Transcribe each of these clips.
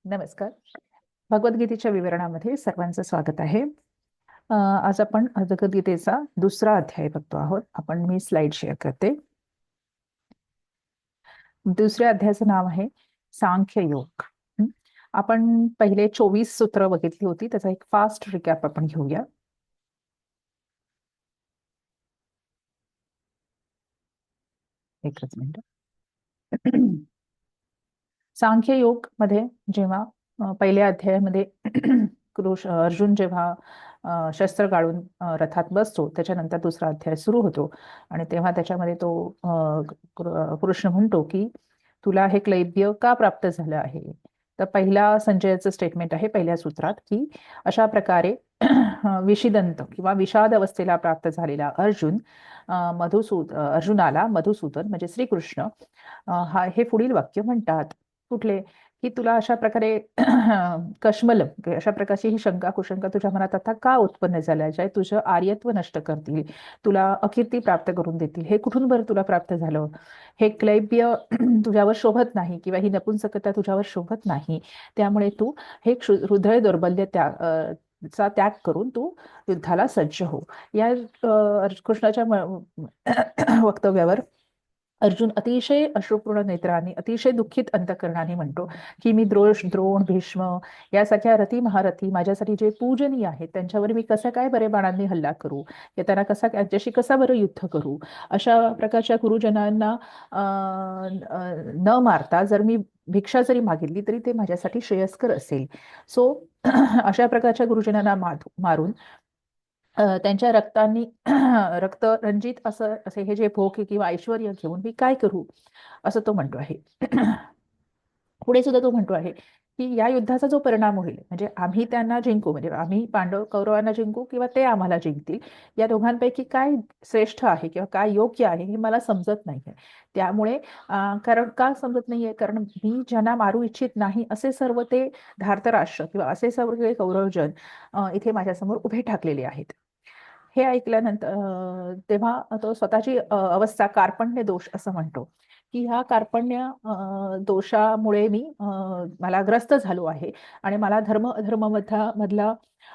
नमस्कार. भगवद्गीतेच्या विवरणामध्ये सर्वांचं स्वागत आहे. आज आपण भगवद्गीतेचा दुसरा अध्याय बघतो आहोत. मी स्लाइड शेअर करते. दुसऱ्या अध्यायाचं नाव आहे सांख्य योग. आपण पहिले 24 सूत्र बघितली होती, त्याचा एक फास्ट रिकॅप आपण घेऊया. एकच मिनिट. सांख्य योग मध्ये जेव्हा पहिल्या अध्यायामध्ये अर्जुन जेव्हा शस्त्र काढून रथात बसतो, त्याच्यानंतर दुसरा अध्याय सुरू होतो आणि तेव्हा त्याच्यामध्ये तो कृष्ण म्हणतो की तुला हे क्लैब्य का प्राप्त झालं आहे. तर पहिला संजयाचं स्टेटमेंट आहे पहिल्या सूत्रात की अशा प्रकारे विषिदंत किंवा विषाद अवस्थेला प्राप्त झालेला अर्जुन अर्जुनाला मधुसूदन म्हणजे श्रीकृष्ण हे पुढील वाक्य म्हणतात. कुठले की तुला अशा प्रकारे कश्मल अशा प्रकारची ही शंका कुशंका तुझ्या मनात आता का उत्पन्न झाल्या, जे तुझं आर्यत्व नष्ट करतील, तुला अकीर्ती प्राप्त करून देतील. हे कुठून बरं तुला प्राप्त झालं. हे क्लैब्य तुझ्यावर शोभत नाही किंवा ही नपुंसकता तुझ्यावर शोभत नाही. त्यामुळे तू हे हृदय दौर्बल्य चा त्याग करून तू युद्धाला सज्ज हो. या कृष्णाच्या वक्तव्यावर अर्जुन अतिशय अश्रुपूर्ण नेत्रांनी अतिशय दुःखित अंतःकरणाने म्हणतो की मी द्रोण भीष्म यासारख्या रथी महारथी माझ्यासाठी जे पूजनीय आहेत त्यांच्यावर मी कसं काय बरे बाणांनी हल्ला करू, या त्यांना त्यांच्याशी कसा बरं युद्ध करू. अशा प्रकारच्या गुरुजनांना न मारता जर मी भिक्षा जरी मागितली तरी ते माझ्यासाठी श्रेयस्कर असेल. सो अशा प्रकारच्या गुरुजनांना मारून त्यांच्या रक्तांनी रक्तरंजित असे हे जे भोग किंवा ऐश्वर घेऊन मी काय करू, असं तो म्हणतो आहे. पुढे सुद्धा तो म्हणतो आहे की या युद्धाचा जो परिणाम होईल म्हणजे आम्ही त्यांना जिंकू, म्हणजे आम्ही कौरवांना जिंकू किंवा ते आम्हाला जिंकतील, या दोघांपैकी काय श्रेष्ठ आहे किंवा काय योग्य आहे हे मला समजत नाहीये. त्यामुळे कारण का समजत नाहीये, कारण मी ज्यांना मारू इच्छित नाही असे सर्व ते धार्तराष्ट्र किंवा असे सर्व कौरवजन इथे माझ्यासमोर उभे ठाकलेले आहेत. हे ऐकल्यानंतर तेव्हा तो स्वतःची अवस्था कार्पण्य दोष असं म्हणतो की ह्या कार्पण्य दोषामुळे मला ग्रस्त झालो आहे आणि मला धर्म अधर्म मधला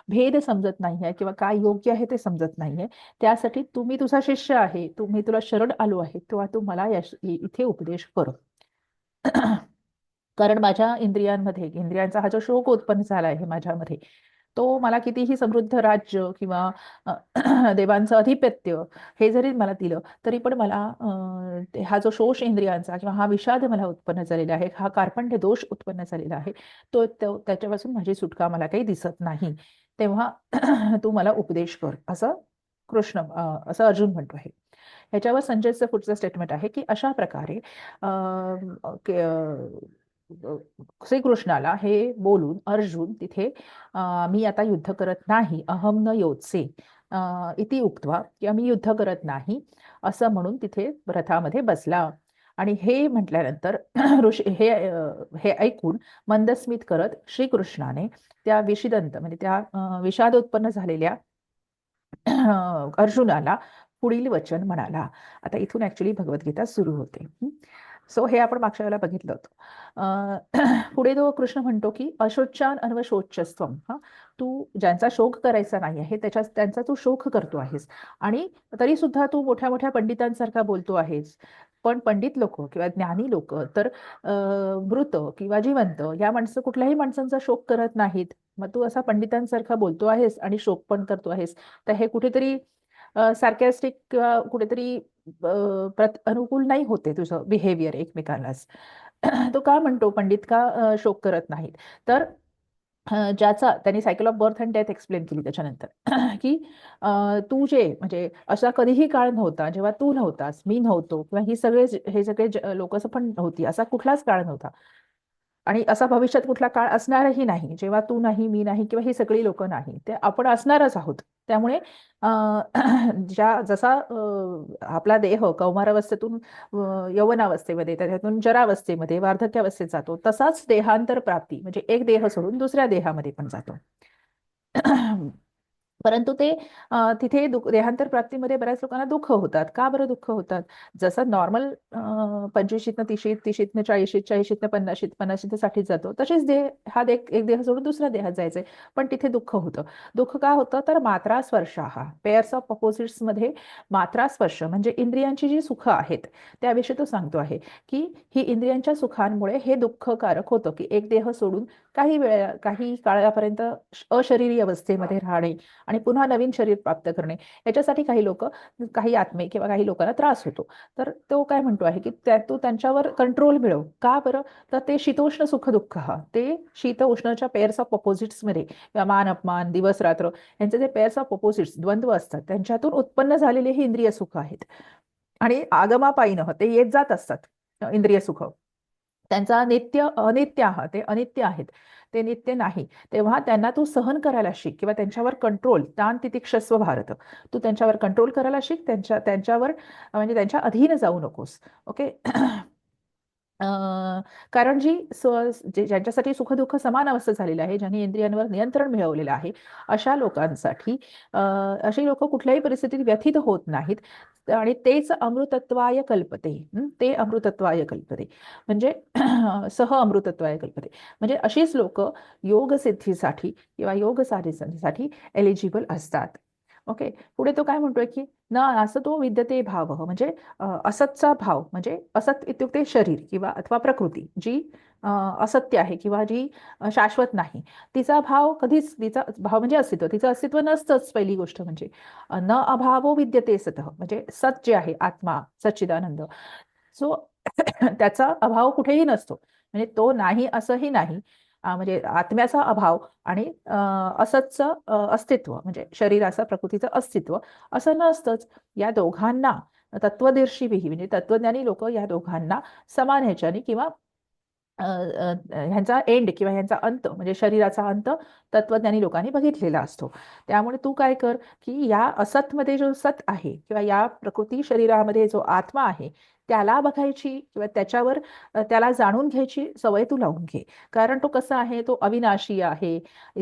भेद समजत नाहीये किंवा काय योग्य आहे ते समजत नाहीये. त्यासाठी तुम्ही तुझा शिष्य आहे, तुम्ही तुला शरण आलो आहे, तेव्हा तू मला इथे उपदेश कर. कारण माझ्या इंद्रियांचा हा जो शोक उत्पन्न झाला आहे माझ्यामध्ये, तो मला कितीही समृद्ध राज्य किंवा देवांचं अधिपत्य हे जरी मला दिलं तरी पण मला हा जो शोष इंद्रियांचा किंवा हा विषाद मला उत्पन्न झालेला आहे, हा कार्पण्य दोष उत्पन्न झालेला आहे, त्याच्यापासून माझी सुटका मला काही दिसत नाही. तेव्हा तू मला उपदेश कर असं असं अर्जुन म्हणतो आहे. ह्याच्यावर संजयचं पुढचं स्टेटमेंट आहे की अशा प्रकारे श्रीकृष्णाला हे बोलून अर्जुन तिथे मी आता युद्ध करत नाही, अहम न योत्से इति उक्त्वा, किंवा मी युद्ध करत नाही असं म्हणून तिथे रथामध्ये बसला. आणि हे म्हटल्यानंतर हे ऐकून मंदस्मित करत श्रीकृष्णाने त्या विषिदंत म्हणजे त्या विषाद उत्पन्न झालेल्या अर्जुनाला पुढील वचन म्हणाला. आता इथून ऍक्च्युली भगवद्गीता सुरू होते. सो हे आपण मागच्या वेळेला बघितलं होतं. पुढे तो कृष्ण म्हणतो की अशोचान अन्वशोचस्त्वम, तू ज्यांचा शोक करायचा नाही आहे त्यांचा तू शोक करतो आहेस आणि तरी सुद्धा तू मोठ्या मोठ्या पंडितांसारखा बोलतो आहेस. पण पंडित लोक किंवा ज्ञानी लोक तर मृत किंवा जिवंत या कुठल्याही माणसांचा शोक करत नाहीत. मग तू असा पंडितांसारखा बोलतो आहेस आणि शोक पण करतो आहेस, तर हे कुठेतरी सार्कॅस्टिक किंवा कुठेतरी अनुकूल नाही होते तुझं बिहेवियर एकमेकांनाच. तो का म्हणतो पंडित का शोक करत नाहीत, तर ज्याचा त्यांनी cycle of birth and death explain केली त्याच्यानंतर की तू जे म्हणजे असा कधीही काळ नव्हता जेव्हा तू नव्हतास, मी नव्हतो किंवा हे सगळे लोक पण नव्हती, असा कुठलाच काळ नव्हता आणि असा भविष्यात कुठला काळ असणारही नाही जेव्हा तू नाही, मी नाही किंवा ही सगळी लोक नाही, ते आपण असणारच आहोत. त्यामुळे जसा आपला देह कौमारावस्थेतून यौवनावस्थेमध्ये, त्याच्यातून जरावस्थेमध्ये, वार्धक्यावस्थेत जातो, तसाच देहांतर प्राप्ती म्हणजे एक देह सोडून दुसऱ्या देहामध्ये पण जातो. परंतु ते तिथे देहांतर प्राप्तीमध्ये बऱ्याच लोकांना दुःख होतात. का बरं दुःख होतात? जसं नॉर्मल 25शीतनं 30शीत, 30शीतनं 40शीत, 40शीतनं 50शीत, 50शीतनं 60शीत जातो. तसेच देह हा एक देह सोडून दुसऱ्या देहात जायचंय. पण तिथे दुःख होतं. दुःख का होतं? तर मात्रा स्पर्श हा पेअर्स ऑफ अपोजिट्समध्ये मात्रा स्पर्श म्हणजे इंद्रियांची जी सुखं आहेत त्याविषयी तो सांगतो आहे, की ही इंद्रियांच्या सुखांमुळे हे दुःखकारक होतं, की एक देह सोडून काही काळापर्यंत अशरीरी अवस्थेमध्ये राहणे आणि पुन्हा नवीन शरीर प्राप्त करणे याच्यासाठी काही आत्मे किंवा काही लोकांना त्रास होतो. तर तो काय म्हणतो आहे की तू त्यांच्यावर कंट्रोल मिळव. का बरं? तर ते शीतोष्ण सुख दुःख हा ते शीत उष्णच्या पेअर्स ऑफ ऑपोजिट्समध्ये किंवा मान अपमान दिवस रात्र यांचे जे पेअर्स ऑफ ऑपोजिट्स द्वंद्व असतात त्यांच्यातून उत्पन्न झालेले हे इंद्रिय सुख आहेत आणि आगमापायीनं ते येत जात असतात इंद्रिय सुख. त्यांचा नित्य अनित्य आहात ते अनित्य आहेत ते नित्य नाही. तेव्हा त्यांना तू सहन करायला शिक किंवा त्यांच्यावर कंट्रोल ताण तितिक्षस्व भारत तू त्यांच्यावर कंट्रोल करायला शिक त्यांच्यावर म्हणजे त्यांच्या अधीन जाऊ नकोस. ओके. कारण ज्यांच्यासाठी सुखदुःख समान अवस्था झालेलं आहे ज्यांनी इंद्रियांवर नियंत्रण मिळवलेलं आहे अशा लोकांसाठी अशी लोक कुठल्याही परिस्थितीत व्यथित होत नाहीत आणि तेच अमृतत्वाय कल्पते. ते अमृतत्वाय कल्पते म्हणजे सह अमृतत्वाय कल्पते म्हणजे अशीच लोक योग सिद्धीसाठी किंवा योग साधनेसाठी एलिजिबल असतात. ओके. पुढे तो काय म्हणतोय की न असं तो विद्यते भाव म्हणजे असतचा भाव म्हणजे असत इत्युक्ते शरीर किंवा अथवा प्रकृती जी असत्य आहे किंवा जी शाश्वत नाही तिचा भाव कधीच तिचा भाव म्हणजे अस्तित्व तिचं अस्तित्व नसतंच. पहिली गोष्ट म्हणजे न अभावो विद्यते सतः म्हणजे सत जे आहे आत्मा सच्चिदानंद सो त्याचा अभाव कुठेही नसतो म्हणजे तो नाही असंही नाही. म्हणजे आत्म्याचा अभाव आणि असतचं अस्तित्व म्हणजे शरीराचं प्रकृतीचं अस्तित्व असं नसतंच. या दोघांना तत्वदर्शीही म्हणजे तत्वज्ञानी लोक या दोघांना समान ह्याच्याने किंवा ह्यांचा एंड किंवा ह्यांचा अंत म्हणजे शरीराचा अंत तत्वज्ञानी लोकांनी बघितलेला असतो. त्यामुळे तू काय कर की या असतमध्ये जो सत आहे किंवा या प्रकृती शरीरामध्ये जो आत्मा आहे त्याला बघायची किंवा त्याला जाणून घ्यायची सवय तू लावून घे. कारण तो कसा आहे तो अविनाशी आहे.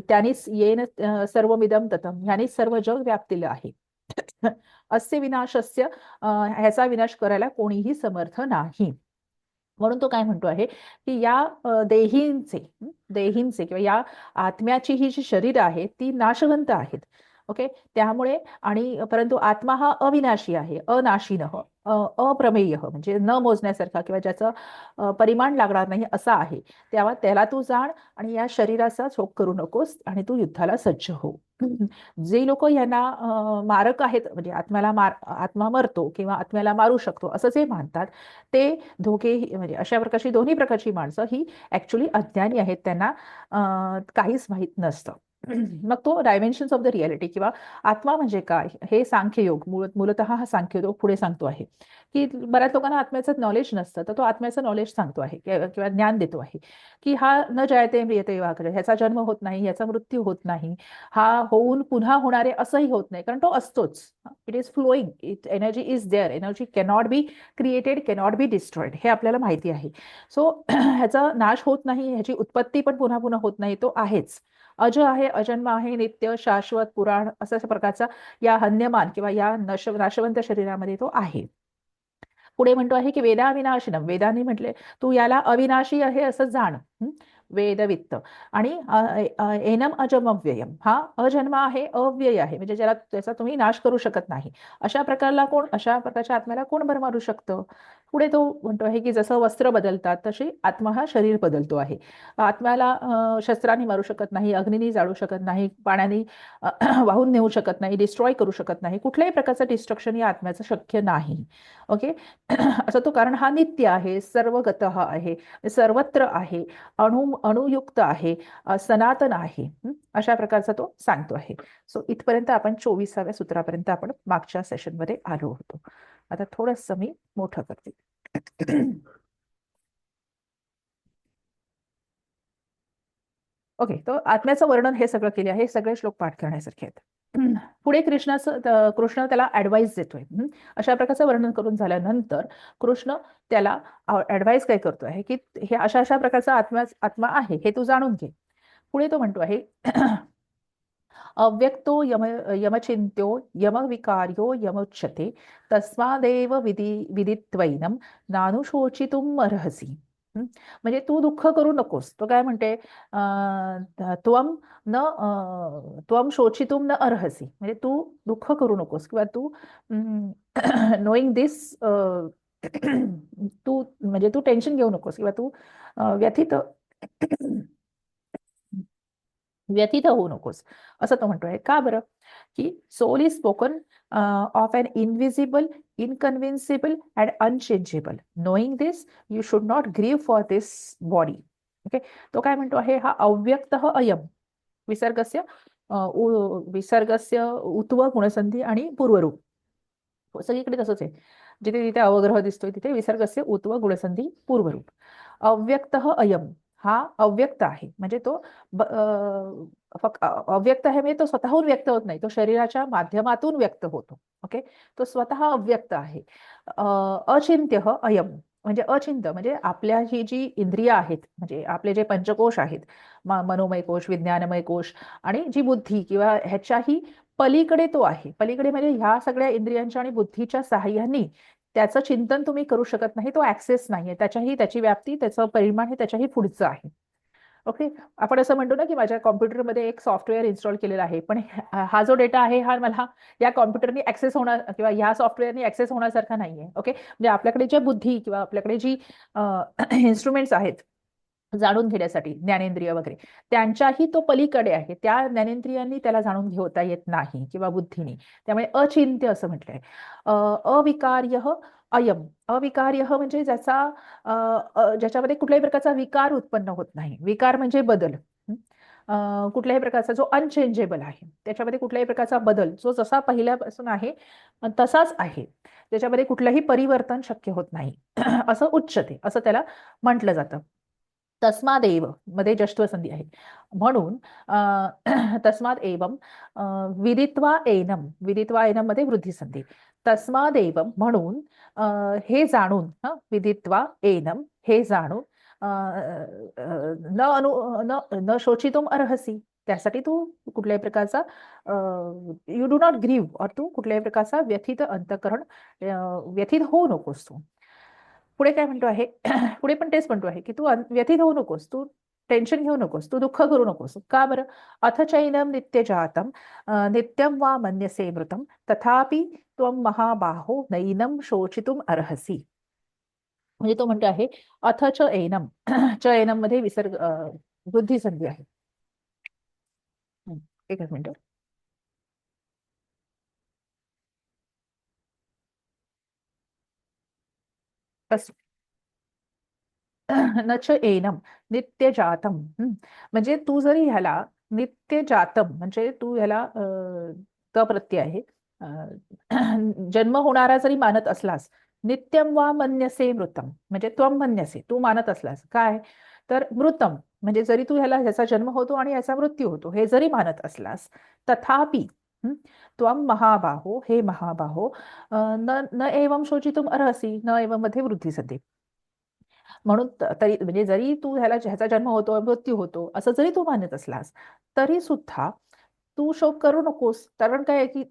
त्यानेच येन सर्वमिदं ततम ह्यानेच सर्व जग व्यापलेलं आहे. अस्य विनाशस्य ह्याचा विनाश करायला कोणीही समर्थ नाही. म्हणून तो काय म्हणतो आहे की या देहींचे किंवा या आत्म्याची ही जी शरीर आहे ती नाशवंत आहेत. ओके. त्यामुळे आणि परंतु आत्मा हा अविनाशी आहे अनाशीनः अप्रमेय म्हणजे न मोजण्यासारखा किंवा ज्याचं परिमाण लागणार नाही असा आहे. तेव्हा त्याला तू जाण आणि या शरीराचा झोक करू नकोस आणि तू युद्धाला सज्ज हो. जे लोक यांना मारक आहेत म्हणजे आत्मा मरतो किंवा आत्म्याला मारू शकतो असं जे मानतात ते दोघेही म्हणजे अशा प्रकारची दोन्ही प्रकारची माणसं ही ऍक्च्युली अज्ञानी आहेत. त्यांना काहीच माहीत नसतं. मग तो डायमेन्शन्स ऑफ द रियालिटी किंवा आत्मा म्हणजे काय हे सांख्ययोग मूलतः हा सांख्ययोग पुढे सांगतो आहे की बऱ्याच लोकांना आत्म्याचं नॉलेज नसतं तर तो आत्म्याचं नॉलेज सांगतो आहे किंवा ज्ञान देतो आहे की हा न जयते म्रियते वा ह्याचा जन्म होत नाही ह्याचा मृत्यू होत नाही हा होऊन पुन्हा होणारे असंही होत नाही कारण तो असतोच. It is flowing it energy is there energy cannot be created cannot be destroyed हे आपल्याला माहिती आहे. सो ह्याचा नाश होत नाही ह्याची उत्पत्ती पण पुन्हा पुन्हा होत नाही तो आहेच. अज आहे अजन्म आहे नित्य शाश्वत पुराण अशा प्रकारचा या हन्यमान किंवा या नाशवंत शरीरामध्ये तो आहे. पुढे म्हणतो आहे की वेदा अविनाशिनम वेदांनी म्हटले तू याला अविनाशी आहे असं जाण. वेदवित्त आणि एनम अजम अव्ययम हा अजन्म आहे अव्यय आहे म्हणजे ज्याला त्याचा तुम्ही नाश करू शकत नाही. अशा प्रकारच्या आत्म्याला कोण बरं मारू शकतं? पुढे तो म्हणतो आहे की जसं वस्त्र बदलतात तशी आत्मा हा शरीर बदलतो आहे. आत्म्याला शस्त्राने मारू शकत नाही अग्नीने जाळू शकत नाही पाण्याने वाहून नेऊ शकत नाही डिस्ट्रॉय करू शकत नाही कुठल्याही प्रकारचं डिस्ट्रक्शन या आत्म्याचं शक्य नाही. ओके. असं तो कारण हा नित्य आहे सर्वगत आहे सर्वत्र आहे अणुयुक्त आहे सनातन आहे. अशा प्रकारचा तो सांगतो आहे. सो इथपर्यंत आपण 24व्या सूत्रापर्यंत आपण मागच्या सेशनमध्ये आलो होतो. आता थोडस मी मोठं करते. ओके. तर आत्म्याचं वर्णन हे सगळं केले आहे हे सगळे श्लोक पाठ करण्यासारखे आहेत. पुढे कृष्ण त्याला ऍडवाइस देतोय. अशा प्रकारचं वर्णन करून झाल्यानंतर कृष्ण त्याला ऍडवाइस काय करतो आहे की हे अशा अशा प्रकारचा आत्मा आहे हे तू जाणून घे. पुढे तो म्हणतो आहे अव्यक्तो यमचिन्त्यो यमविकार्यो यमुच्यते तस्मादेव विदित्वैनं नानुशोचितुम् अर्हसि. म्हणजे तू दुःख करू नकोस. तो काय म्हणते, त्वम न त्वम शोचितुम न अर्हसि, म्हणजे तू दुःख करू नकोस किंवा तू नोईंग दिस तू म्हणजे तू टेन्शन घेऊ नकोस किंवा तू व्यथित व्यथित होऊ नकोस, असं तो म्हणतोय. का बरं? की soul is spoken of an invisible, inconceivable and unchangeable. Knowing this you should not grieve for this body. Okay, तो काय म्हणतो आहे, हा अव्यक्त अयम विसर्गस्य विसर्गस्य उत्व गुणसंधी आणि पूर्वरूप सगळीकडे तसंच आहे. जिथे तिथे अवग्रह दिसतोय तिथे विसर्गस्य उत्व गुणसंधी पूर्वरूप. अव्यक्त अयम हा अव्यक्त आहे, म्हणजे तो अव्यक्त आहे म्हणजे तो स्वतःहून व्यक्त होत नाही, तो शरीराच्या माध्यमातून व्यक्त होतो. ओके, तो स्वतः अव्यक्त आहे. अचिंत्य अयम म्हणजे अचिंत्य म्हणजे आपल्या ही जी इंद्रिय आहेत, म्हणजे आपले जे पंचकोश आहेत, मनोमय कोश, विज्ञानमय कोश आणि जी बुद्धी किंवा ह्याच्याही पलीकडे तो आहे. पलीकडे म्हणजे ह्या सगळ्या इंद्रियांच्या आणि बुद्धीच्या साहाय्याने त्याचं चिंतन तुम्ही करू शकत नाही, तो ऍक्सेस नाहीये, त्याची व्याप्ती, त्याचं परिमाण हे त्याच्याही पुढचं आहे. ओके, आपण असं म्हणतो ना की माझ्या कॉम्प्युटरमध्ये एक सॉफ्टवेअर इन्स्टॉल केलेला आहे, पण हा जो डेटा आहे हा मला या कॉम्प्युटरनी ऍक्सेस होणार किंवा या सॉफ्टवेअरनी ऍक्सेस होण्यासारखा नाहीये. ओके, म्हणजे आपल्याकडे ज्या बुद्धी किंवा आपल्याकडे जी इन्स्ट्रुमेंट्स आहेत जाणून घेण्यासाठी, ज्ञानेंद्रिय वगैरे, त्यांच्याही तो पलीकडे आहे, त्या ज्ञानेंद्रियांनी त्याला जाणून घेता येत नाही किंवा बुद्धीने. त्यामुळे अचिंत्य असं म्हटलंय. अविकार्य अयम, अविकार्य म्हणजे ज्याच्यामध्ये कुठल्याही प्रकारचा विकार उत्पन्न होत नाही. विकार म्हणजे बदल. कुठल्याही प्रकारचा जो अनचेंजेबल आहे, त्याच्यामध्ये कुठल्याही प्रकारचा बदल जो जसा पहिल्यापासून आहे तसाच आहे, त्याच्यामध्ये कुठलंही परिवर्तन शक्य होत नाही असं उच्चते, असं त्याला म्हटलं जातं. तस्मादेव मध्ये जष्टव संधी आहे म्हणून तस्माद एवम विदित्वा एनम, विदित्वा एनम मध्ये वृद्धी संधी. तस्मादेवम म्हणून हे जाणून, विदित्वा एनम हे जाणून न अनु न न शोचितुम अर्हसी, त्यासाठी तू कुठल्याही प्रकारचा यू डू नॉट ग्रीव, और तू कुठल्याही प्रकारचा व्यथित अंतकरण व्यथित होऊ नकोस तू. पुढे काय म्हणतो आहे पुढे पण तेच म्हणतो आहे की तू व्यथित होऊ नकोस, तू टेन्शन घेऊ नकोस, तू दुःख करू नकोस. का बरं? अथ चैनम नित्य जातम नित्यम वा मन्यसे मृतम तथापि त्वम महाबाहो नैनम शोचितुम अर्हसी. म्हणजे तो म्हणतो आहे अथ च एनम च एनम मध्ये विसर्ग वृद्धी संधी आहे. एकच मिनिट. न च एनम नित्य जातम. म्हणजे तू जरी ह्याला नित्य जातम म्हणजे तू ह्याला त प्रत्यय आहे, जन्म होणारा जरी मानत असलास, नित्यम वा मन्यसे मृतम म्हणजे त्वम मन्यसे तू मानत असलास काय, तर मृतम म्हणजे जरी तू ह्याचा जन्म होतो आणि याचा मृत्यू होतो हे जरी मानत असलास, तथापि त्वम महाबाहो हे महाबाहो न न एवं शोचितुम अर्हसि, न एवं मध्ये वृद्धी सते. म्हणून तरी म्हणजे जरी तू ह्याचा जन्म होतो मृत्यू होतो असं जरी तू मानत असलास, तरी सुद्धा तू शोक करू नकोस. कारण काय आहे की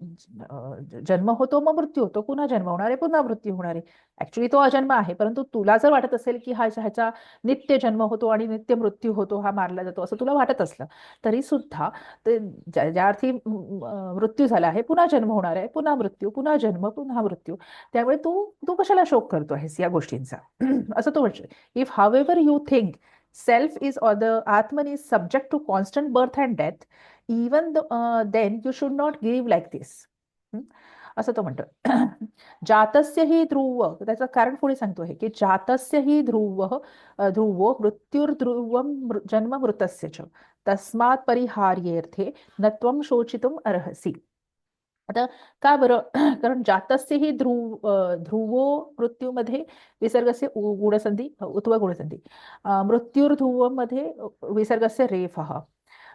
जन्म होतो मग मृत्यू होतो, पुन्हा जन्म होणार आहे, पुन्हा मृत्यू होणार आहे. ऍक्च्युली तो अजन्म आहे, परंतु तुला जर वाटत असेल की ह्याचा नित्य जन्म होतो आणि नित्य मृत्यू होतो, हा मारला जातो असं तुला वाटत असलं, तरी सुद्धा ते ज्या अर्थी मृत्यू झाला आहे, पुन्हा जन्म होणार आहे, पुन्हा मृत्यू, पुन्हा जन्म, पुन्हा मृत्यू, त्यामुळे तू तू कशाला शोक करतो आहेस या गोष्टींचा असं तो म्हणतो. If however you think self is or the Atman is subject to constant birth and death, even then you should not grieve like this. असं तो म्हणतो. जातस्य ही ध्रुव, त्याचं कारण पुढे सांगतो आहे की जातस्य ही ध्रुवो मृत्युर्ध्रुवम जन्म मृतस्य च तस्मात् परिहार्येर्थे न त्वं शोचितुम अर्हसि. आता का बरं? कारण जातस्य ही ध्रुवो मृत्यूमध्ये विसर्गस्य गुणसंधी उत्व गुणसंधी, मृत्युर्ध्रुवम मध्ये विसर्गस्य रेफः,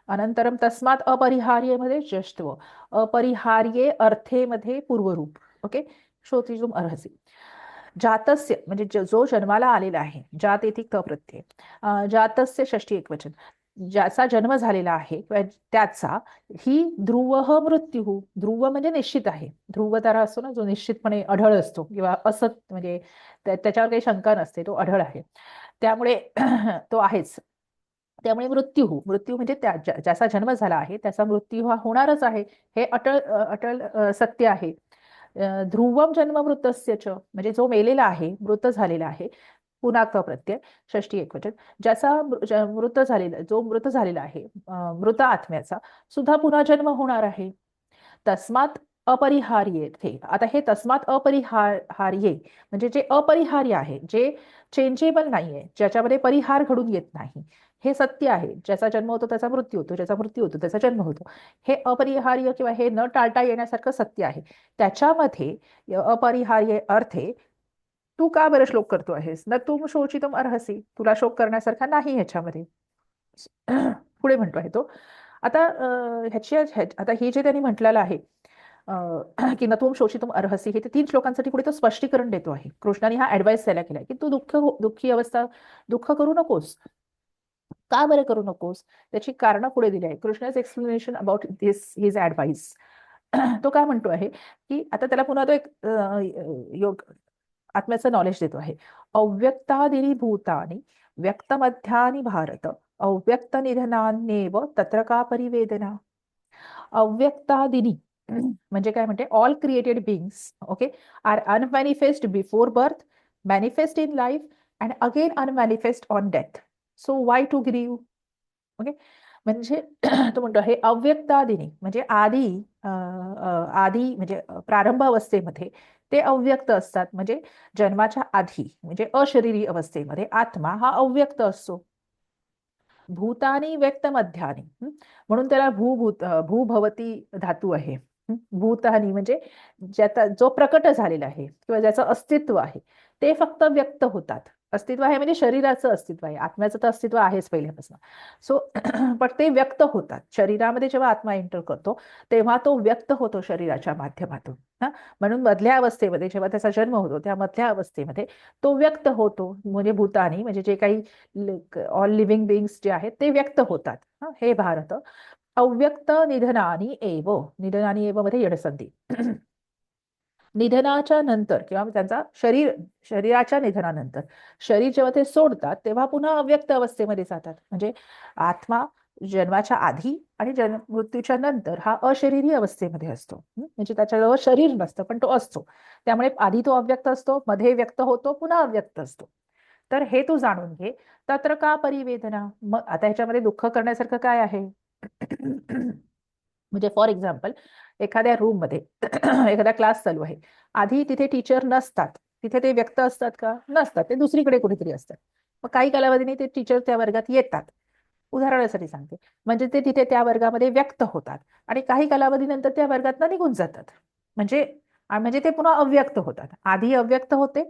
अनंतरम तस्मात अपरिहार्य मध्ये जष्टव, अपरिहार्ये अर्थे मध्ये पूर्वरूप. ओके, श्रोतिजुम अर्हसी. जातस्य म्हणजे जो जन्माला आलेला आहे, जात येथे क प्रत्यय, जातस्य षष्टी एकवचन, ज्याचा जन्म झालेला आहे किंवा त्याचा ही ध्रुव मृत्यू, ध्रुव म्हणजे निश्चित आहे, ध्रुव तारा असतो ना जो निश्चितपणे अढळ असतो किंवा असत म्हणजे त्याच्यावर काही शंका नसते, तो अढळ आहे, त्यामुळे तो आहेच. त्यामुळे मृत्यू म्हणजे ज्याचा जन्म झाला आहे त्याचा मृत्यू हा होणारच आहे, हे अटळ सत्य आहे. ध्रुवम जन्म मृतस्य च, म्हणजे जो मेलेला आहे, मृत झालेला आहे, पुन्हा क प्रत्यय, षष्टी एकवचन, ज्याचा जो मृत झालेला आहे, मृत आत्म्याचा सुद्धा पुन्हा जन्म होणार आहे. तस्मात अपरिहार्ये थे, आता हे तस्मात अपरिहार्ये म्हणजे जे अपरिहार्य आहे, जे चेंजेबल नाहीये, ज्याच्यामध्ये परिहार घडून येत नाही, हे सत्य आहे. ज्याचा जन्म होतो त्याचा मृत्यू होतो, ज्याचा मृत्यू होतो त्याचा जन्म होतो, हे अपरिहार्य किंवा हे न टाळता येण्यासारखं सत्य आहे. त्याच्यामध्ये अपरिहार्य अर्थे तू का बरं श्लोक करतो आहेस, न तू शोचितम अर्हसी, तुला शोक करण्यासारखा नाही ह्याच्यामध्ये. पुढे म्हणतो आहे तो आता आता हे जे त्यांनी म्हटलेलं आहे की न तुम शोषितुम अर्हसी, हे ते 3 श्लोकांसाठी पुढे तो स्पष्टीकरण देतो आहे. कृष्णाने हा ऍडवाइस त्याला केलाय की तू दुःखी अवस्था दुःख करू नकोस. का बरं करू नकोस, त्याची कारणं पुढे दिली आहे. कृष्णाच explanation about this his advice. तो काय म्हणतो आहे की आता त्याला पुन्हा तो एक योग आत्म्याचं नॉलेज देतो आहे. अव्यक्तादिनी भूतानी व्यक्तमध्यानी भारत अव्यक्त निधनान्येव तत्र का परिवेदना. अव्यक्तादिनी म्हणजे काय म्हणते, all created beings okay are unmanifest before birth, manifest in life and again unmanifest on death. So why to grieve. Okay म्हणजे तो म्हणतो हे अव्यक्तादिनी म्हणजे आधी म्हणजे प्रारंभ अवस्थेमध्ये ते अव्यक्त असतात, म्हणजे जन्माच्या आधी म्हणजे अशरीरी अवस्थेमध्ये आत्मा हा अव्यक्त असतो. भूतानी व्यक्त मध्यानी, म्हणून त्याला भूभवती धातू आहे. भूतानी म्हणजे ज्याचा जो प्रकट झालेला आहे किंवा ज्याचं अस्तित्व आहे ते फक्त व्यक्त होतात. अस्तित्व आहे म्हणजे शरीराचं अस्तित्व आहे, आत्म्याचं तर अस्तित्व आहेच पहिल्यापासून. सो पण ते व्यक्त होतात शरीरामध्ये. जेव्हा आत्मा एंटर करतो तेव्हा तो व्यक्त होतो शरीराच्या माध्यमातून. हा म्हणून मधल्या अवस्थेमध्ये जेव्हा त्याचा जन्म होतो त्या मधल्या अवस्थेमध्ये तो व्यक्त होतो, म्हणजे भूतानी म्हणजे जे काही ऑल लिव्हिंग बिंग्स जे आहेत ते व्यक्त होतात. हे भारत अव्यक्त निधनानी एव मध्ये यडसंधी. निधनाच्या नंतर किंवा त्यांचा शरीराच्या निधनानंतर शरीर जेव्हा ते सोडतात तेव्हा पुन्हा अव्यक्त अवस्थेमध्ये जातात. म्हणजे आत्मा जन्माच्या आधी आणि मृत्यूच्या नंतर हा अशरीरी अवस्थेमध्ये असतो. म्हणजे त्याच्याजवळ शरीर नसतं पण तो असतो. त्यामुळे आधी तो अव्यक्त असतो, मध्ये व्यक्त होतो, पुन्हा अव्यक्त असतो. तर हे तू जाणून घे. तत्र का परिवेदना, मग आता ह्याच्यामध्ये दुःख करण्यासारखं काय आहे. म्हणजे फॉर एक्झाम्पल एखाद्या रूम मध्ये एखादा क्लास चालू आहे, आधी तिथे टीचर नसतात, तिथे ते व्यक्त असतात का, नसतात, ते दुसरीकडे कुठेतरी असतात. मग काही कालावधीने ते टीचर त्या वर्गात येतात, उदाहरणासाठी सांगते, म्हणजे ते तिथे त्या वर्गामध्ये व्यक्त होतात आणि काही कालावधीनंतर त्या वर्गात निघून जातात. म्हणजे म्हणजे ते पुन्हा अव्यक्त होतात. आधी अव्यक्त होते,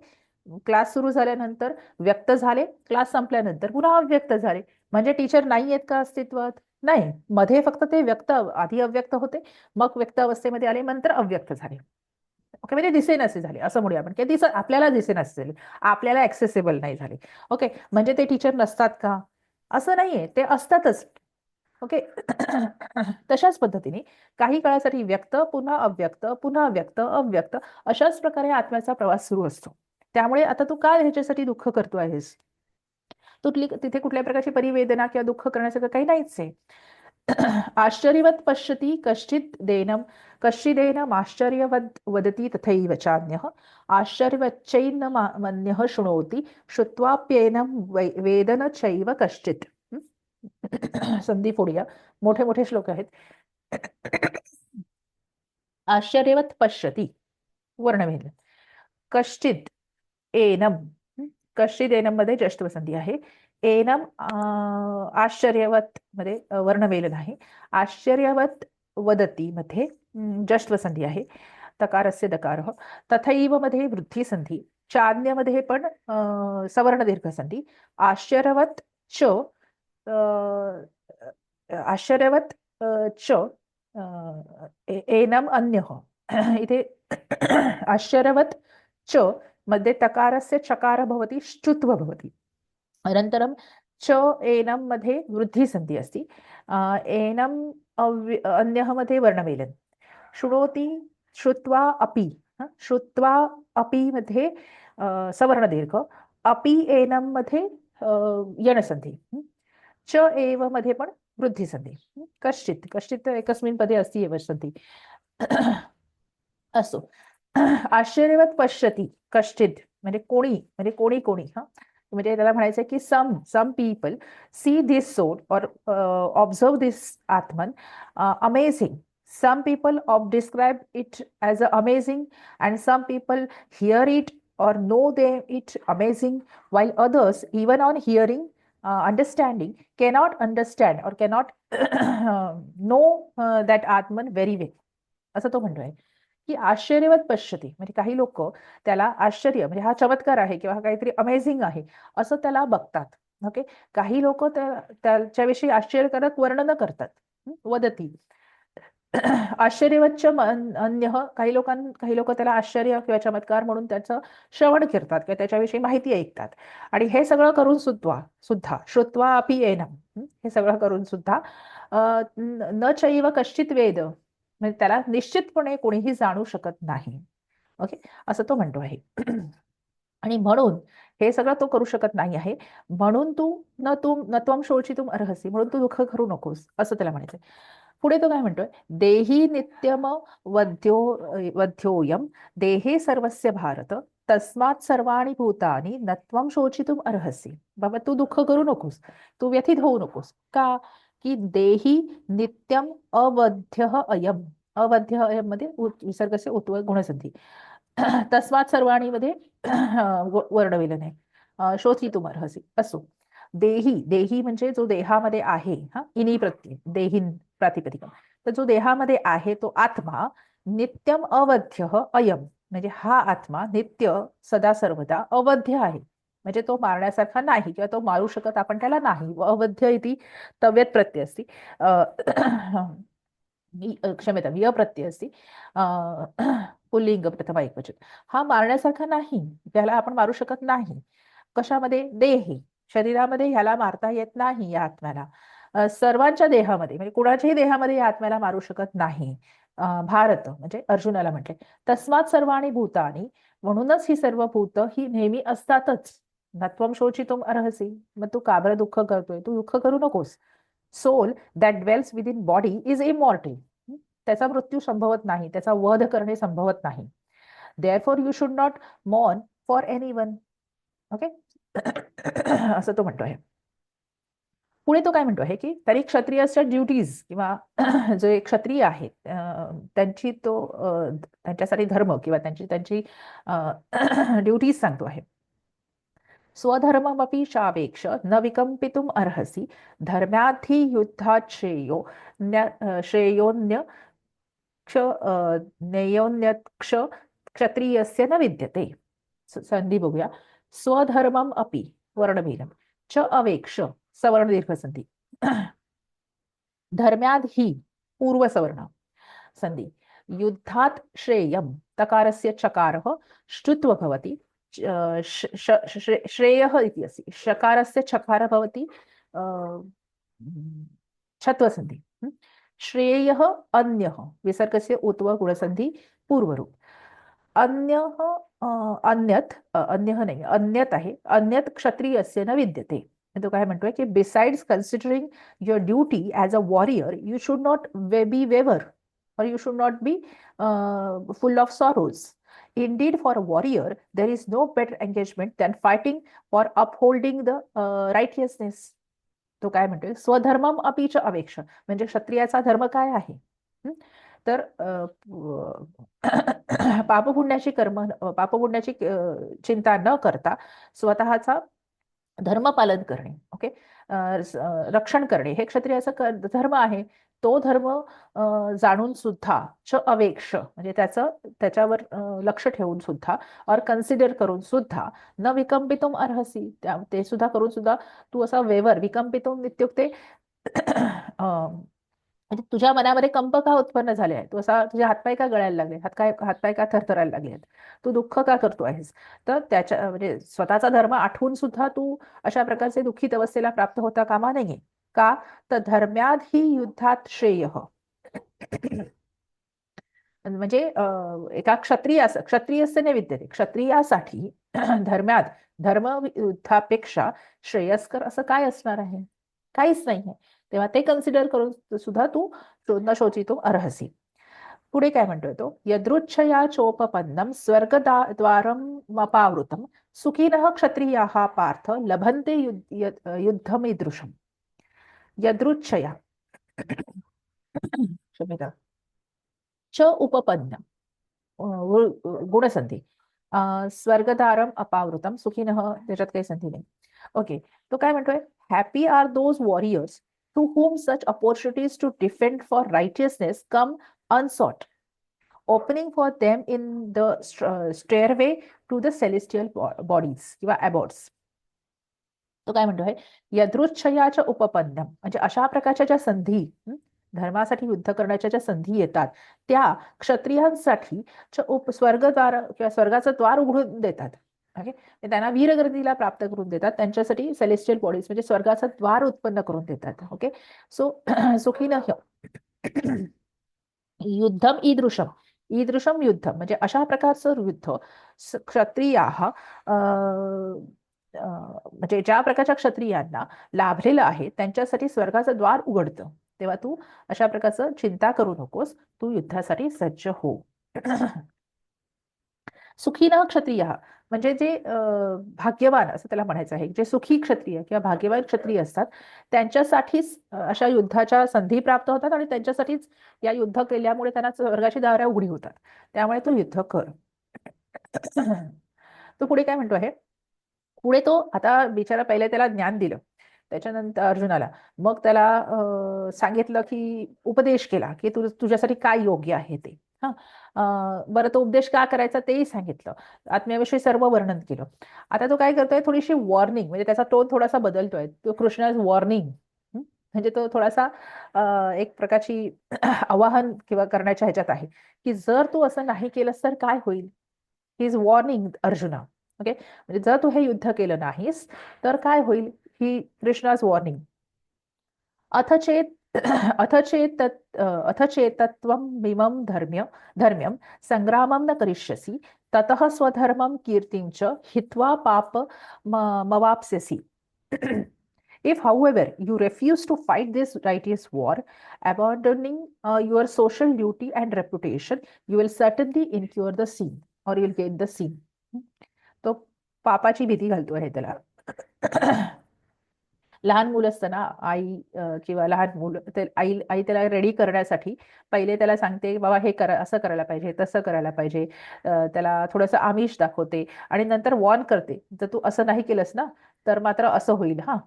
क्लास सुरू झाल्यानंतर व्यक्त झाले, क्लास संपल्यानंतर पुन्हा अव्यक्त झाले. म्हणजे टीचर नाही आहेत का अस्तित्वात, नाही, मध्ये फक्त ते आधी अव्यक्त होते, मग व्यक्त अवस्थेमध्ये आले, नंतर अव्यक्त झाले. ओके म्हणजे दिसेनासे झाले असं म्हणूया आपण, की आपल्याला दिसेनासे झाले, आपल्याला ऍक्सेसिबल नाही झाले. ओके म्हणजे ते टीचर नसतात का, असं नाहीये, ते असतातच. ओके तशाच पद्धतीने काही काळासाठी व्यक्त, पुन्हा अव्यक्त, पुन्हा व्यक्त, अव्यक्त, अशाच प्रकारे आत्म्याचा प्रवास सुरू असतो. त्यामुळे आता तू का ह्याच्यासाठी दुःख करतो आहेस, तिथे कुठल्या प्रकारची परिवेदना किंवा दुःख करण्यासारखं काही नाहीच आहे. आश्चर्यवत पश्यति कश्चिदेनम् आश्चर्यवद् वदति तथैव चान्यः आश्चर्यवच्चैन मन्यः शृणोति श्रुत्वाप्येनं वेदन चैव कश्चित्. संधी फोडूया, मोठे मोठे श्लोक आहेत. आश्चर्यवत पश्यति वर्णभेद, कश्चित एनम, कश्चित एनम मध्ये जष्टव संधी आहे. एनम आश्चर्यवत मध्ये वर्णमेलन आहे. आश्चर्यवत वदती मध्ये जष्टव संधी आहे, तकारस्य दकार. तथैव मध्ये वृद्धी संधी, चान्यमध्ये पण सवर्ण दीर्घ संधी. आश्चर्यवत च आश्चर्यवत च एनम अन्यः. इथे आश्चर्यवत च मध्ये तकारस्य चकार भवति, श्चुत्व भवति. अनन्तरं च एनम मध्ये वृद्धी संधी असती. एनम अन्यः मध्ये वर्णमेलन. शृणोती श्रुत्वा अपि. श्रुत्वा अपि मध्ये सवर्ण दीर्घ. अपि एनम मध्ये यणसंधी. च एव मध्ये पण वृद्धी संधी. कश्चित कश्चित एकस्मिन पदे असती एव संधी. असो. आश्चर्यवत पश्यती कश्चित म्हणजे कोणी, म्हणजे कोणी कोणी. म्हणजे त्याला म्हणायचं की some people see this soul और observe this atman amazing. Some people describe it as amazing, and some people hear it or know it amazing, while others, even on hearing, understanding, cannot understand or cannot know that Atman very well. असं तो म्हणतोय की आश्चर्यवत पश्यती म्हणजे काही लोक त्याला आश्चर्य म्हणजे हा चमत्कार आहे किंवा हा काहीतरी अमेझिंग आहे असं त्याला बघतात. ओके. काही लोक त्याच्याविषयी आश्चर्यकारक वर्णन करतात. वदती. आश्चर्यवच्च अन्य. काही लोक त्याला आश्चर्य किंवा चमत्कार म्हणून त्याचं श्रवण करतात किंवा त्याच्याविषयी माहिती ऐकतात. आणि हे सगळं करून सुद्धा सुद्धा श्रुत्वा अपि एनम, हे सगळं करून सुद्धा न चैव कश्चित वेद म्हणजे त्याला निश्चितपणे कोणीही जाणू शकत नाही. ओके. असं तो म्हणतो आहे. आणि म्हणून हे सगळं तो करू शकत नाही आहे. म्हणून तू न त्वम शोचितुम अर्हसि, म्हणून तू दुःख करू नकोस असं त्याला म्हणायचंय. पुढे तो काय म्हणतोय, देही नित्यम वध्योयम देहे सर्वस्य भारत तस्मात सर्वाणि भूतानि न त्वम शोचितुम अर्हसि. बाबा तू दुःख करू नकोस, तू व्यथित होऊ नकोस. का? की देही नित्यम अवध्य अयम. अवध्य अयम मध्ये विसर्गस्य उत्व गुणसंधी. तस्मात सर्वाणी मध्ये वर्णविलन आहे. शोचितुम अर्हसि. असो. देही, देही म्हणजे जो देहामध्ये आहे. इनी प्रत्यय देहीन प्रातिपदिक. तर जो देहामध्ये आहे तो आत्मा नित्यम अवध्य अयम म्हणजे हा आत्मा नित्य सदा सर्वदा अवध्य आहे. म्हणजे तो मारण्यासारखा नाही किंवा तो मारू शकत आपण त्याला नाही. अवध्य इति तव्यत प्रत्यय असती. क्षम्यता विय प्रत्यय असती. पुल्लिंग प्रथम ऐकवचन. हा मारण्यासारखा नाही, त्याला आपण मारू शकत नाही. कशामध्ये? देही, शरीरामध्ये ह्याला मारता येत नाही या आत्म्याला. सर्वांच्या देहामध्ये म्हणजे कुणाच्याही देहामध्ये या आत्म्याला मारू शकत नाही. भारत म्हणजे अर्जुनाला म्हटले. तस्मात सर्वाणी भूतानी, म्हणूनच ही सर्व भूत ही नेहमी असतातच. नत्वम शोचितुम अर्हसि. मग तू का बरं दुःख करतोय? तू दुःख करू नकोस. Soul that dwells within body is immortal. त्याचा मृत्यू संभवत नाही, त्याचा वध करणे संभवत नाही. Therefore you should not mourn for anyone. Okay. असं तो म्हणतो आहे. पुढे तो काय म्हणतो आहे की तरी क्षत्रियाच्या ड्युटीज किंवा जे क्षत्रिय आहेत त्यांच्यासाठी धर्म किंवा त्यांची त्यांची ड्युटीज सांगतो आहे. स्वधर्ममपि चावेक्ष न विकंपितुम अर्हसि धर्म्याधी युद्धात श्रेयोन्य नेयोन्यक्ष क्षत्रियस्य न विद्यते. संधी बघूया. स्वधर्मम अपि वर्णभेदम च अवेक्ष सवर्ण दीर्घ संधी. धर्म्याद ही पूर्वसवर्ण संधी. युद्धात श्रेयम तकारस्य चकारः श्रुत्व भवति. श्रेयः इति अस्ति. शकारस्य चकारः भवति छत्वसन्धि. श्रेयः अन्यः विसर्गस्य उत्व गुणसन्धि पूर्वरूप. अन्यः अन्यत अन्यः नाही अन्यत आहे. अन्यत क्षत्रियस्य न विद्यते. तो काय म्हणतोय की besides considering your duty as a warrior you should not be वेवर or you should not be full of sorrows. Indeed, for a warrior, there is no better engagement than fighting for upholding the righteousness. तो काय म्हणतोय? स्वधर्मम अपीच अवेक्ष म्हणजे क्षत्रियाचा धर्म काय आहे? तर पापपुण्याची चिंता न करता स्वतःचा धर्म पालन करणे. ओके. रक्षण करणे हे क्षत्रियाचा धर्म आहे. तो धर्म जाणून सुद्धा च अवेक्ष म्हणजे त्याच्यावर लक्ष ठेवून सुद्धा और कन्सिडर करून सुद्धा न विकंपितुम अर्हसि. ते सुद्धा करून सुद्धा तू असा वेवर विकंपितुम इत्युक्ते म्हणजे तुझ्या मनामध्ये कंप का उत्पन्न झाले आहे, तू असा तुझे हातपाय का गळायला लागले, हातपाय का थरथरायला लागले आहेत, तू दुःख का करतो आहेस. तर त्याच्या म्हणजे स्वतःचा धर्म आठवून सुद्धा तू अशा प्रकारचे दुःखित अवस्थेला प्राप्त होता कामा नये. का तर धर्म्याद ही युद्धात श्रेय. म्हणजे एका क्षत्रियस्य विद्यते क्षत्रियासाठी धर्म्यात धर्म युद्धापेक्षा श्रेयस्कर असं काय असणार आहे, काहीच नाही आहे. तेव्हा ते कन्सिडर करून सुद्धा तू शोधणं शोचितो अर्हसी. पुढे काय म्हणतोय तो, यदृच्छया चोपपन्नम स्वर्गद्वारम अपावृतम सुखिनः क्षत्रियाः पार्थ लभन्ते युद्धमीदृशम. यदृच्छया क्षम्यता च उपपन्न गुणसंधी, स्वर्गदारम अपावृतम सुखिनः त्याच्यात काही संधी नाही. ओके, तो काय म्हणतोय, happy are those warriors to whom such opportunities to defend for righteousness come unsought, opening for them in the stairway to the celestial bodies किंवा abodes. तो काय म्हणतोय, यदृच्छयाच्या उपपन्नम म्हणजे अशा प्रकारच्या ज्या संधी, धर्मासाठी युद्ध करण्याच्या ज्या संधी येतात त्या क्षत्रियांसाठी स्वर्गद्वार किंवा स्वर्गाचं द्वार उघडून देतात. ओके, त्यांना वीरगतीला प्राप्त करून देतात, त्यांच्यासाठी सेलेस्टियल बॉडीज म्हणजे स्वर्गाचं द्वार उत्पन्न करून देतात. ओके, सो सुखीन युद्धम ईदृशम, ईदृशम युद्धम म्हणजे अशा प्रकारचं युद्ध क्षत्रिया म्हणजे ज्या प्रकारच्या क्षत्रियांना लाभलेलं आहे त्यांच्यासाठी स्वर्गाचं द्वार उघडतं. तेव्हा तू अशा प्रकारचं चिंता करू नकोस, तू युद्धासाठी सज्ज हो. सुखीना क्षत्रिय म्हणजे जे भाग्यवान असं त्याला म्हणायचं आहे, जे सुखी क्षत्रिय किंवा भाग्यवान क्षत्रिय असतात त्यांच्यासाठीच अशा युद्धाच्या संधी प्राप्त होतात आणि त्यांच्यासाठीच या युद्ध केल्यामुळे त्यांना स्वर्गाची दारे उघडी होतात. त्यामुळे तू युद्ध कर. तो पुढे काय म्हणतो आहे, पुढे तो आता बिचारा पहिले त्याला ज्ञान दिलं, त्याच्यानंतर अर्जुनाला मग त्याला सांगितलं की उपदेश केला की तुझ्यासाठी काय योग्य आहे ते. हा, बरं तो उपदेश का करायचा तेही सांगितलं, आत्म्याविषयी सर्व वर्णन केलं. आता तो काय करतोय, थोडीशी वॉर्निंग म्हणजे त्याचा टोन थोडासा बदलतोय. तो कृष्ण वॉर्निंग म्हणजे तो थोडासा एक प्रकारची आवाहन किंवा करण्याच्या ह्याच्यात आहे की जर तू असं नाही केलंस तर काय होईल. He is warning Arjuna. Okay, म्हणजे जर तू हे युद्ध केलं नाहीस तर काय होईल, ही कृष्णाज वॉर्निंग. अथ चेत अथ चेत अथ चेतत्वं इमं धर्म्यं संग्रामं न करिष्यसि ततः स्वधर्मं कीर्तिं च हित्वा पाप मवाप्स्यसि. If, however, you refuse to fight this righteous war, abandoning your social duty and reputation, you will certainly incur the sin or you'll get the sin. तो पापाची भीती घालतो आहे त्याला. लहान मुलं असताना आई किंवा लहान मुलं आई आई त्याला रेडी करण्यासाठी पहिले त्याला सांगते बाबा हे करा, असं करायला पाहिजे, तसं करायला पाहिजे, त्याला थोडंसं आमिष दाखवते आणि नंतर वॉर्न करते, जर तू असं नाही केलंस ना तर मात्र असं होईल. हा,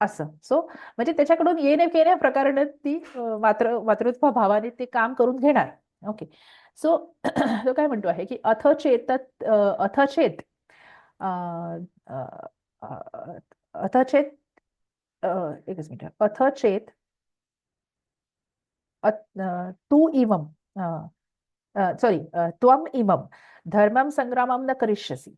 असं. सो म्हणजे त्याच्याकडून येण्या केण्या प्रकारे ती मातृत्व भावाने ते काम करून घेणार. ओके, सो तो काय म्हणतो आहे की अथ चेत अथ चेत एकच मिनिट, अथ चेत तू इमम सॉरी त्वम इमम धर्मम संग्रामम न करिष्यसी.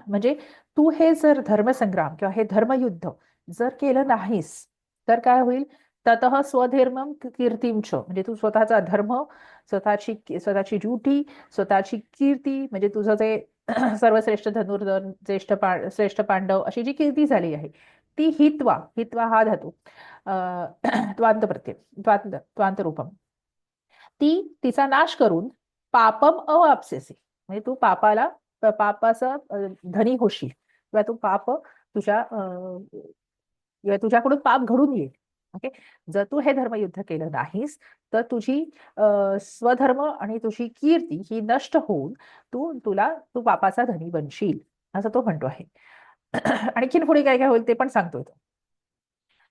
म्हणजे तू हे जर धर्मसंग्राम किंवा हे धर्मयुद्ध जर केलं नाहीस तर काय होईल, ततः स्वधर्मम कीर्तींच म्हणजे तू स्वतःचा धर्म, स्वतःची ड्युटी, स्वतःची कीर्ती म्हणजे तुझं जे सर्वश्रेष्ठ धनुर्धर, श्रेष्ठ पांडव अशी जी कीर्ती झाली आहे ती हित्वा, हित्वा हा धातू त्वांत प्रत्यय त्वांत रूपम, ती तिचा नाश करून पापम अवाप्स्यसी म्हणजे तू पापाचा धनी होशील किंवा तू पाप तुझ्याकडून पाप घडून येईल. ओके, जर तू हे धर्मयुद्ध केलं नाहीस तर तुझी स्वधर्म आणि तुझी कीर्ती ही नष्ट होऊन तू पापाचा धनी बनशील असं तो म्हणतो आहे. आणखीन पुढे काय काय होईल ते पण सांगतोय तो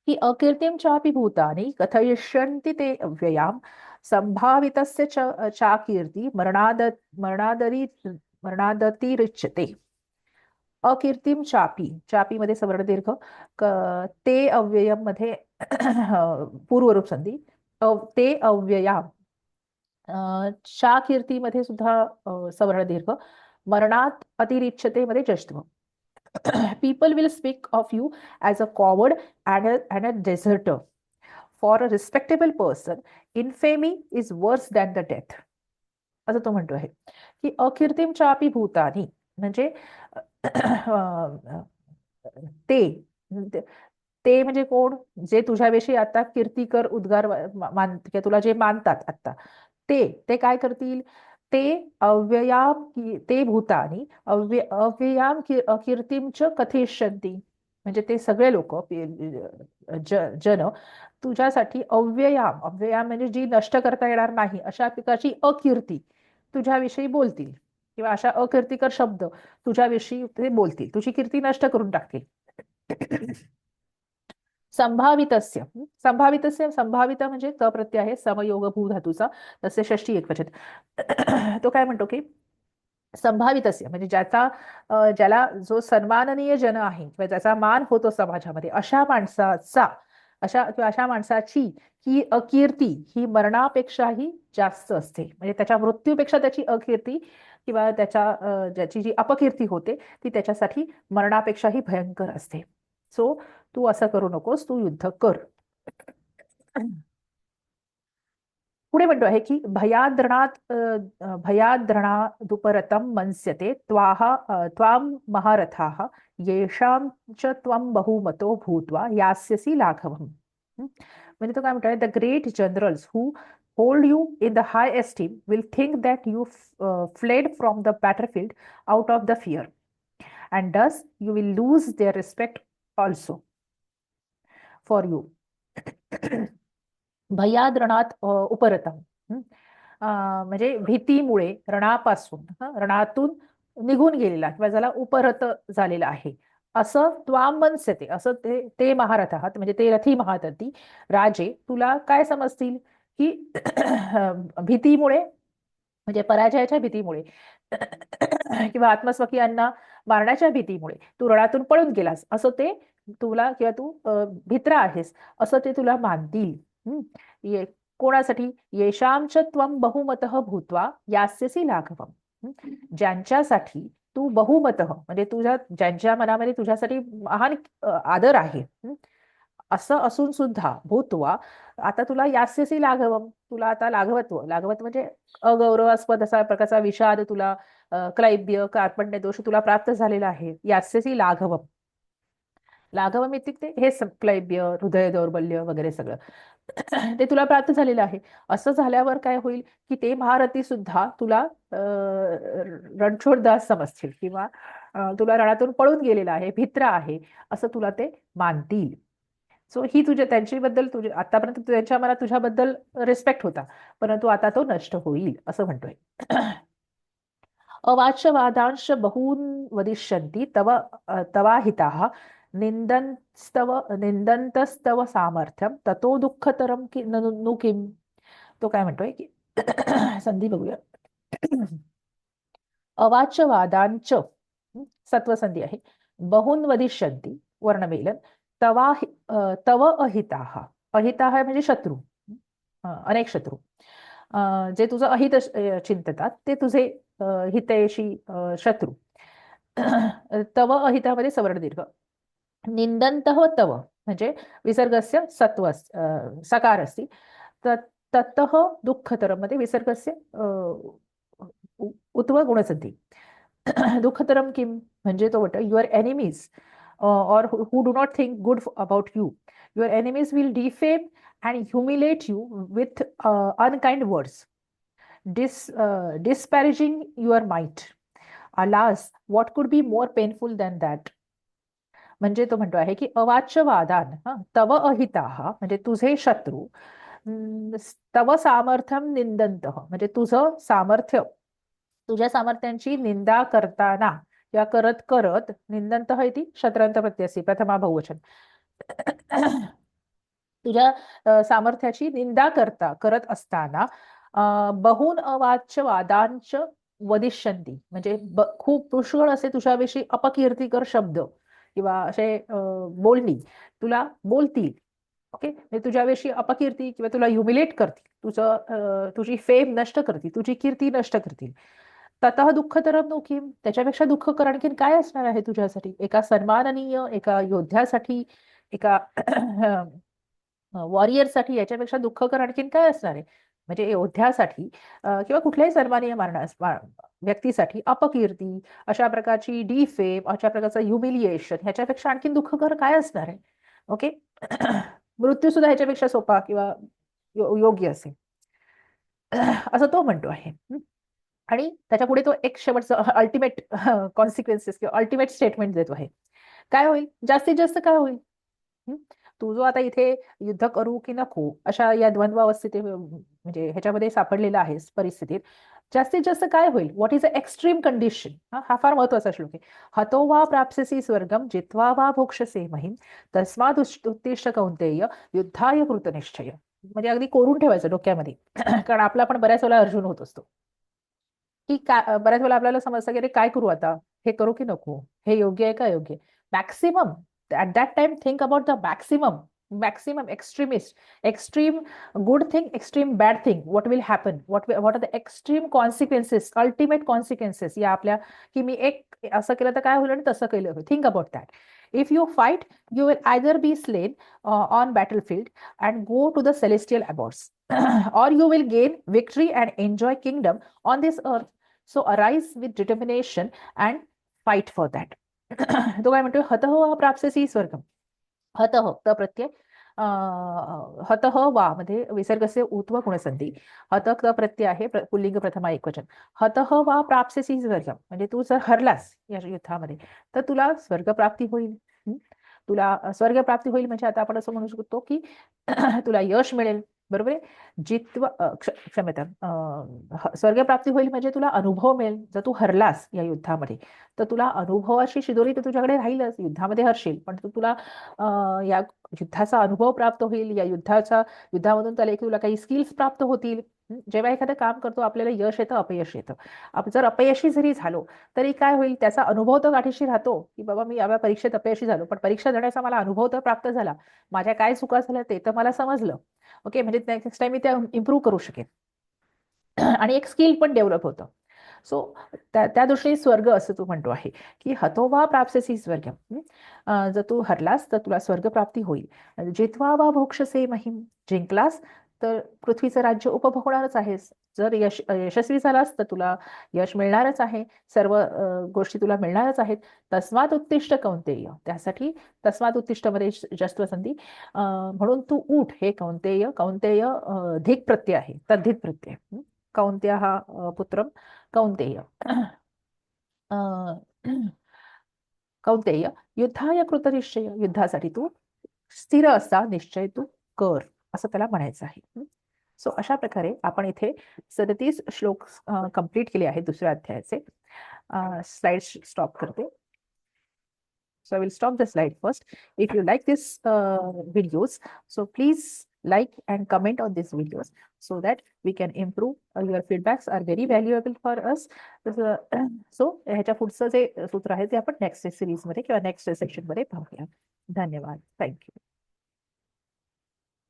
की अकीर्तिं चापि भूतानि कथयिष्यन्ति ते व्ययाम संभावितस्य चाकीर्ती मरणादतिरिच्यते. अकीर्तिम चापी, चापी मध्ये सवर्ण दीर्घ, ते अव्ययम मध्ये पूर्वरूप संधी, ते अव्यया शा कीर्तीमध्ये सुद्धा सवर्ण दीर्घ, मरणात अतिरिच्यते मध्ये जश्त्व. People will speak of you as a coward and a deserter. For a respectable person, infamy is worse than the death. असं तो म्हणतो आहे की अकीर्तीम चापी भूतानी म्हणजे ते ते म्हणजे कोण, जे तुझ्याविषयी आता कीर्तिकर उद्गार किंवा तुला जे मानतात आता, ते ते काय करतील, ते अव्ययाम ते भूतानी अव्ययाम अकीर्तीम च कथयिष्यन्ति. म्हणजे ते सगळे लोक जन तुझ्यासाठी अव्ययाम, अव्ययाम म्हणजे जी नष्ट करता येणार नाही अशा प्रकारची अकीर्ती तुझ्याविषयी बोलतील, किंवा अशा अकीर्तिकर शब्द तुझ्याविषयी ते बोलतील, तुझी कीर्ती नष्ट करून टाकतील. संभावितस्य, संभावितस्य, संभावित म्हणजे त प्रत्यय आहे समयोग भू धातूचा, तसे षष्टी एकवचन. तो काय म्हणतो की संभावितस्य म्हणजे ज्याला जो सन्माननीय जन आहे किंवा ज्याचा मान होतो समाजामध्ये, अशा माणसाचा किंवा अशा माणसाची ही अकीर्ती ही मरणापेक्षाही जास्त असते. म्हणजे त्याच्या मृत्यूपेक्षा त्याची अकीर्ती किंवा ज्याची जी अपकीर्ती होते ती त्याच्यासाठी मरणापेक्षाही भयंकर असते. सो तू असं करू नकोस, तू युद्ध कर. पुढे म्हणतो आहे की भयाद्रणादुपरतं मनस्यते त्वाम महारथाः येषां च त्वं बहुमतो भूत्वा यास्यसि लाघवम्. म्हणजे तो काय म्हणतोय, the great generals who hold you in the high esteem will think that you fled from the battlefield out of the fear, and thus you will lose their respect also for you. भयाद रणात उपरतम, म्हणजे भीतीमुळे रणापासून, रणातून निघून गेलेला किंवा ज्याला उपरत झालेला आहे, असं त्वाम मनस्यते, असं ते महारथ आहात म्हणजे ते रथी महारथी राजे तुला काय समजतील की भीतीमुळे म्हणजे पराजयाच्या भीतीमुळे किंवा आत्मस्वकीयांना मारण्याच्या भीतीमुळे तू रणातून पळून गेलास असं ते तुला, किंवा तू भित्र आहेस असं ते तुला मानतील. कोणासाठी, येशांच त्वं बहुमतः भूत्वा यास्यसि लाघवम्. ज्यांच्यासाठी तू बहुमतः म्हणजे ज्यांच्या मनामध्ये तुझ्यासाठी महान आदर आहे, असं असून सुद्धा भूत्वा आता तुला यास्यसि लाघवम, तुला आता लाघवत्व, लाघवत्व म्हणजे अगौरवास्पद असा प्रकारचा विषाद तुला, क्लैब्य कार्पण्य दोष तुला प्राप्त झालेला आहे. यास्यसि लाघवम, लाघवम इत्युक्ते हे क्लैब्य, हृदय दौर्बल्य वगैरे सगळं ते तुला प्राप्त झालेलं आहे. असं झाल्यावर काय होईल की ते महारथी सुद्धा तुला रणछोडदास समजतील किंवा तुला रणातून पळून गेलेला आहे, भित्र आहे असं तुला ते मानतील. सो ही त्यांच्याबद्दल आतापर्यंत त्यांच्या मनात तुझ्याबद्दल रिस्पेक्ट होता, परंतु आता तो नष्ट होईल असं म्हणतोय. अवाच्यवादांश बहून वदिष्यन्ति तवाहिताः निंदन्तस्तव सामर्थ्यम ततो दुःखतरम नु किम. तो काय म्हणतोय की संधी बघूया. अवाच्यवादांच सत्वसंधी आहे, बहुन वदिष्यन्ति वर्णमेलन, तव अहिताः, अहिताः म्हणजे शत्रू, अनेक शत्रू जे तुझं अहित चिंततात ते तुझे हितैषी शत्रू. तव अहितामध्ये सवर्ण दीर्घ, निंदन्तः तव म्हणजे विसर्गस्य सत्व सकार असती, ततः दुःखतरम मध्ये विसर्गस्य उत्व गुणसंधी. दुःखतरम किम म्हणजे तो म्हणतो your enemies or who do not think good about you, your enemies will defame and humiliate you with unkind words, disparaging your might. Alas, what could be more painful than that. म्हणजे तो म्हणतो आहे की अवाच्यवादान तव अहिताः म्हणजे तुझे शत्रू, तव सामर्थ्यम निंदन्तः म्हणजे तुझं सामर्थ्य, तुझ्या सामर्थ्यांची निंदा करताना या करत करत, निंदन्तः इति शत्रांत प्रत्ययसी प्रथमा बहुवचन, तुझ्या सामर्थ्याची निंदा करत असताना बहुन अवाच्यवादांच वदिष्यन्ति म्हणजे खूप पुष्कळ असे तुझ्याविषयी अपकीर्तिकर शब्द किंवा असे बोलणी तुला बोलतील. ओके, म्हणजे तुझ्याविषयी अपकीर्ती किंवा तुला ह्युमिलेट करतील, तुझी फेम नष्ट करतील, तुझी कीर्ती नष्ट करतील. ततः दुःखतरं नो किम, त्याच्यापेक्षा दुःखकर आणखीन काय असणार आहे तुझ्यासाठी, एका सन्माननीय एका योद्ध्यासाठी, एका वॉरियरसाठी याच्यापेक्षा दुःखकर आणखीन काय असणार आहे. म्हणजे योद्ध्यासाठी किंवा कुठल्याही सन्माननीय व्यक्तीसाठी अपकीर्ती, अशा प्रकारची डिफेम, अशा प्रकारचं ह्युमिलिएशन ह्याच्यापेक्षा आणखीन दुःखकर काय असणार आहे. ओके. मृत्यू सुद्धा ह्याच्यापेक्षा सोपा किंवा योग्य असेल असं तो म्हणतो आहे. आणि त्याच्या पुढे तो एक शेवटचं अल्टिमेट कॉन्सिक्वेन्सेस किंवा अल्टिमेट स्टेटमेंट देतो आहे. काय होईल, जास्तीत जास्त काय होईल. हं? तू जो आता इथे युद्ध करू की नको अशा या द्वंद्वावस्थेत म्हणजे ह्याच्यामध्ये सापडलेला आहेस परिस्थितीत, जास्तीत जास्त काय होईल, what is a extreme condition. हा फार महत्वाचा श्लोक आहे. हतो वा प्राप्स्यसि स्वर्गम जित्वा वा भोक्ष्यसे महिम तस्मात् उत्तिष्ठ कौन्तेय युद्धाय कृतनिश्चय. म्हणजे अगदी कोरून ठेवायचं डोक्यामध्ये कारण आपला पण बऱ्याच वेळा अर्जुन होत असतो की काय, बऱ्याच वेळा आपल्याला समजतं की अरे काय करू आता, हे करू की नको, हे योग्य आहे का योग्य. Maximum at that time think about the maximum extreme good thing, extreme bad thing, what will happen, what are the extreme consequences, ultimate consequences या आपल्या, की मी एक असं केलं तर काय होईल आणि तसं केलं. Think about that. If you fight you will either be slain on battlefield and go to the celestial abodes or you will gain victory and enjoy kingdom on this earth. So arise with determination and fight for that. तो काय म्हणतोय, हतः वा प्राप्स्यसि स्वर्गम. हतः त प्रत्यय, हतः वा मध्ये विसर्गस्य ऊत्व गुणसंधी, हतः त प्रत्यय आहे पुल्लिंग प्रथमा एकवचन. हतः वा प्राप्स्यसि स्वर्गम म्हणजे तू जर हरलास या युद्धामध्ये तर तुला स्वर्गप्राप्ती होईल. तुला स्वर्गप्राप्ती होईल म्हणजे आता आपण असं म्हणू शकतो की तुला यश मिळेल. बरोबर आहे. क्षम्यता, स्वर्गप्राप्ती होईल म्हणजे तुला अनुभव मिळेल. जर तू हरलास या युद्धामध्ये तर तुला अनुभवाची शिदोरी तर तुझ्याकडे राहीलच, युद्धामध्ये हरशील पण तुला या युद्धाचा अनुभव प्राप्त होईल. युद्धामधून तुला काही स्किल्स प्राप्त होतील. जेव्हा एखादं काम करतो आपल्याला यश येतं, अपयश येतं. जर अपयशी जरी झालो तरी काय होईल, त्याचा अनुभव तर गाठीशी राहतो की बाबा मी या परीक्षेत अपयशी झालो, पण परीक्षा देण्याचा मला अनुभव तर प्राप्त झाला, माझ्या काय चुका झाल्या ते तर मला समजलं. ओके, म्हणजे नेक्स्ट टाइम मी ते इम्प्रूव्ह करू शकेन आणि एक स्किल पण डेव्हलप होतं. सो त्या दृष्टीने स्वर्ग असं तू म्हणतो आहे की हतो वा प्राप्स्यसि स्वर्गम. जर तू हरलास तर तुला स्वर्गप्राप्ती होईल. जित्वा वा भोक्ष्यसे महिम, जिंकलास तर पृथ्वीचं राज्य उपभोगणारच आहेस. जर यशस्वी झालास तर तुला यश मिळणारच आहे, सर्व गोष्टी तुला मिळणारच आहेत. तस्मात् उत्तिष्ठ कौन्तेय, त्यासाठी तस्मात् उत्तिष्ठ मध्ये जस्त्व संधी, म्हणून तू उठ हे कौन्तेय. कौन्तेय धिक प्रत्यय आहे, तद्धित प्रत्यय. कौन्त्य हा पुत्रम कौन्तेय. कौन्तेय युद्धाय कृतनिश्चय, युद्धासाठी तू स्थिर असा निश्चय तू कर, असं त्याला म्हणायचं आहे. सो अशा प्रकारे आपण इथे 37 श्लोक कंप्लीट केले आहेत दुसऱ्या अध्यायाचे. स्लाइड स्टॉप करते. So I will stop the slide first. If you like this videos, so please like and comment on these videos so that we can improve. Your feedbacks are very valuable for us. So ह्याच्या पुढचं जे सूत्र आहे ते आपण next series मध्ये किंवा next section मध्ये पाहूया. धन्यवाद. थँक्यू.